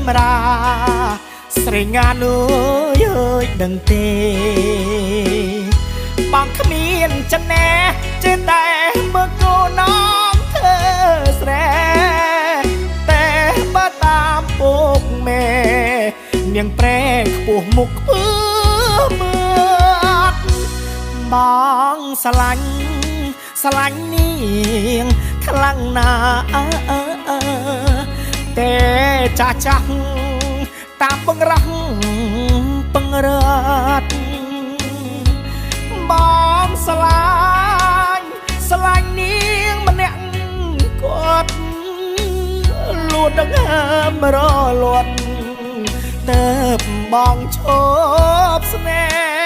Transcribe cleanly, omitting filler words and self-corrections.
មរាស្រីងានួយអើយដឹងទេបងគ្មានចំណែចេះតែមើលកូនน้องเธอស្រែតែបើតាមពុកមេនាងប្រែខ្ពស់មុខខ្ពើមើលបងស្រឡាញ់នាងខ្លាំងណាតែចាស់តាមបង្រាស់បង្រាត់បងស្រឡាញ់នាងម្នាក់គាត់លួចដង្ហើមរលត់ទៅបងឈប់ស្នេហ៍